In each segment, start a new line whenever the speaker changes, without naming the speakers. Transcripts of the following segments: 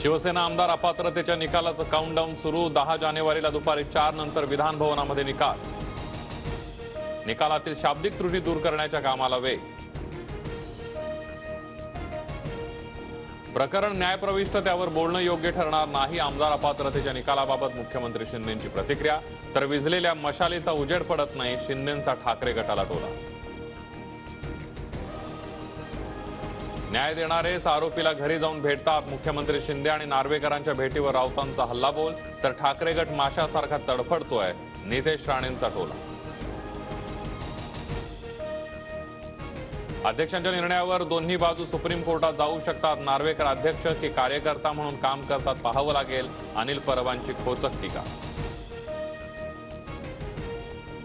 शिवसेना आमदार अपात्रतेच्या निकालाचं काउंटडाऊन सुरू। 10 जानेवारीला दुपारी 4 नंतर विधान भवनामध्ये निकाल। निकालातील शाब्दिक त्रुटी दूर करण्याच्या कामाला वेग। प्रकरण न्यायप्रविष्ट, त्यावर बोलणं योग्य ठरणार नाही। आमदार अपात्रतेच्या निकालाबाबत मुख्यमंत्री शिंदेंची प्रतिक्रिया। तर विझलेल्या मशालीचा उजेड पडत नाही, शिंदेंचा ठाकरे गटाला टोला। न्याय देणारेच आरोपीला घरी जाऊन भेटतात। मुख्यमंत्री शिंदे आणि नार्वेकरांच्या भेटीवर राऊतांचा हल्लाबोल। तर ठाकरे गट माशासारखा तडफडतोय, नितेश राणेंचा टोला। अध्यक्षांच्या निर्णयावर दोन्ही बाजू सुप्रीम कोर्टात जाऊ शकतात। नार्वेकर अध्यक्ष की कार्यकर्ता म्हणून काम करतात पाहावं लागेल, अनिल परबांची खोचक टीका।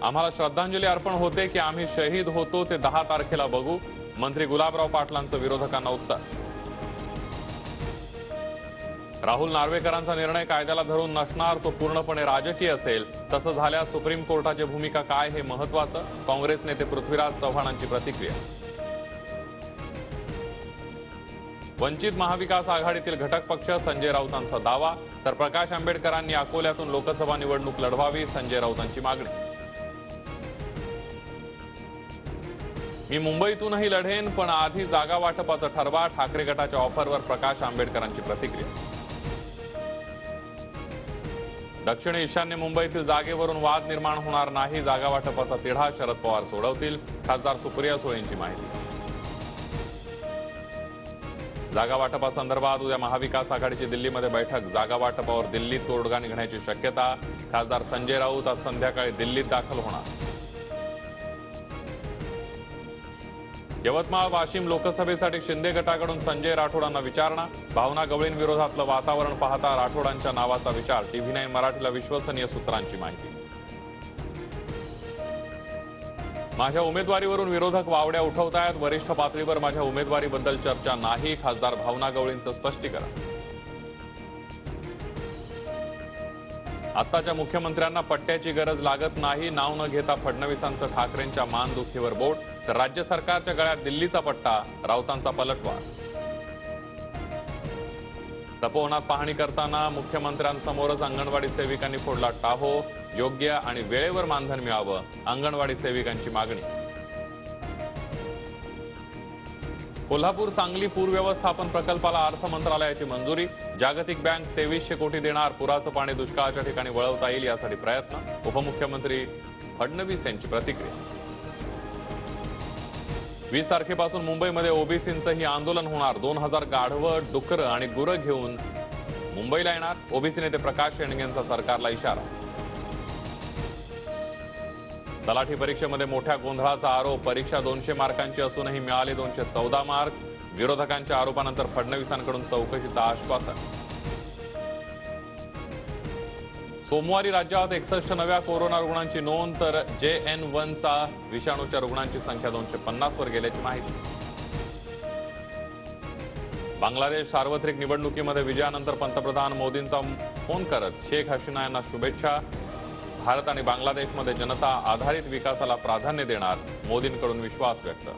आम्हाला श्रद्धांजली अर्पण होते की आम्ही शहीद होतो ते 10 तारखेला बघू, मंत्री गुलाबराव पाटलांचं विरोधकांना उत्तर। राहुल नार्वेकरांचा निर्णय कायद्याला धरून नसणार, तो पूर्णपणे राजकीय असेल। तसं झाल्यास सुप्रीम कोर्टाची भूमिका काय हे महत्त्वाचं, काँग्रेस नेते पृथ्वीराज चव्हाणांची प्रतिक्रिया। वंचित महाविकास आघाडीतील घटक पक्ष संजय राऊतांचा दावा। तर प्रकाश आंबेडकरांनी अकोल्यातून लोकसभा निवडणूक लढवावी, संजय राऊतांची मागणी। मी मुंबईतूनही लढेन, पण आधी जागा वाटपाचं ठरवा, ठाकरे गटाच्या ऑफरवर प्रकाश आंबेडकरांची प्रतिक्रिया। दक्षिण ईशान्य मुंबईतील जागेवरून वाद निर्माण होणार नाही, जागा वाटपाचा तिढा शरद पवार सोडवतील, खासदार सुप्रिया सुळेंची माहिती। जागा वाटपासंदर्भात उद्या महाविकास आघाडीची दिल्लीमध्ये बैठक। जागा वाटपावर दिल्लीत तोडगा निघण्याची शक्यता। खासदार संजय राऊत आज संध्याकाळी दिल्लीत दाखल होणार। यवतमाळ वाशिम लोकसभेसाठी शिंदे गटाकडून संजय राठोडांना विचारणा। भावना गवळींविरोधातलं वातावरण पाहता राठोडांच्या नावाचा विचार। TV9 मराठीला विश्वसनीय सूत्रांची माहिती। माझ्या उमेदवारीवरून विरोधक वावड्या उठवतायत, वरिष्ठ पातळीवर माझ्या उमेदवारीबद्दल चर्चा नाही, खासदार भावना गवळींचं स्पष्टीकरण। आत्ताच्या मुख्यमंत्र्यांना पट्ट्याची गरज लागत नाही, नाव न घेता फडणवीसांचं ठाकरेंच्या मानदुखीवर बोट। तर राज्य सरकारच्या गळ्यात दिल्लीचा पट्टा, राऊतांचा पलटवार। तपोवनात पाहणी करताना मुख्यमंत्र्यांसमोरच अंगणवाडी सेविकांनी फोडला टाहो। योग्य आणि वेळेवर मानधन मिळावं, अंगणवाडी सेविकांची मागणी। कोल्हापूर सांगली पूर व्यवस्थापन प्रकल्पाला अर्थ मंत्रालयाची मंजुरी। जागतिक बँक 2300 कोटी देणार, पुराचं पाणी दुष्काळाच्या ठिकाणी वळवता येईल यासाठी प्रयत्न। उपमुख्यमंत्री फडणवीस यांची प्रतिक्रिया। 20 तारखेपासून मुंबईमध्ये ओबीसींचंही आंदोलन होणार। 2000 गाढवं, डुकरं आणि गुरं घेऊन मुंबईला येणार। ओबीसी नेते प्रकाश शेंडगेंचा सरकारला इशारा। तलाठी परीक्षेमध्ये मोठ्या गोंधळाचा आरोप। परीक्षा 200 मार्कांची असूनही मिळाले 214 मार्क। विरोधकांच्या आरोपानंतर फडणवीसांकडून चौकशीचं आश्वासन। सोमवारी राज्यात 61 नव्या कोरोना रुग्णांची नोंद, तर JN1 विषाणूच्या रुग्णांची संख्या 250 वर गेल्याची माहिती। बांगलादेश सार्वत्रिक निवडणुकीमध्ये विजयानंतर पंतप्रधान मोदींचा फोन करत शेख हसीना यांना शुभेच्छा। भारत आणि बांगलादेशमध्ये जनता आधारित विकासाला प्राधान्य देणार, मोदींकडून विश्वास व्यक्त।